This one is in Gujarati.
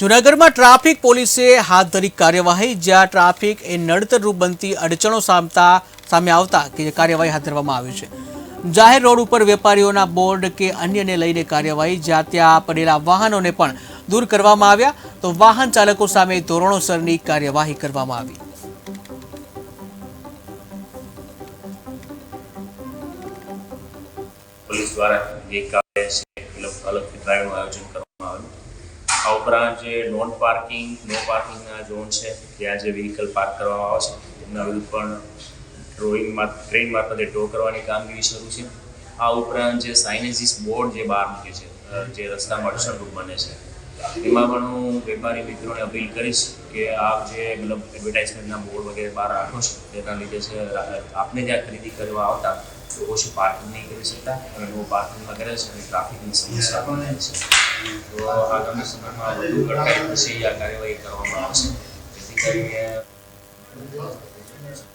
જૂનાગઢમાં ટ્રાફિક પોલીસે હાથ ધરી કાર્યવાહી, જ્યાં ટ્રાફિક એ નડતરરૂપ બનતી અડચણો સામે આવતા કાર્યવાહી હાથ ધરવામાં આવી છે। જાહેર રોડ ઉપર વેપારીઓના બોર્ડ કે અન્યને લઈને કાર્યવાહી, જ્યાં ત્યાં પડેલા વાહનોને પણ દૂર કરવામાં આવ્યા, તો વાહન ચાલકો સામે ધોરણોસરની કાર્યવાહી કરવામાં આવી। પોલીસ દ્વારા ગઈકાલે અલગથી ડ્રાઈવનું આયોજન કરવામાં આવ્યું। આ ઉપરાંત જે નો પાર્કિંગના ઝોન છે, ત્યાં જે વ્હીકલ પાર્ક કરવામાં આવે છે તેમના વિરુદ્ધ પણ ટ્રેન મારફતે ટો કરવાની કામગીરી શરૂ છે। આ ઉપરાંત જે સાઇનેજીસ બોર્ડ જે બહાર મૂકે છે, જે રસ્તામાં અડચણરૂપ બને છે, એમાં પણ હું વેપારી મિત્રોને અપીલ કરીશ કે આપ જે એડવર્ટાઇઝમેન્ટના બોર્ડ વગેરે બહાર રાખો છો, તેના લીધે છે આપને જ્યાં ખરીદી કરવા આવતા લોકો છે પાર્કિંગ નહીં કરી શકતા અને નો પાર્કિંગમાં કરે છે અને ટ્રાફિકની સમસ્યા પણ રહે છે। તો આગામી સમયમાં વધુ કડકાઈ પછી આ કાર્યવાહી કરવામાં આવશે, જેથી કરીને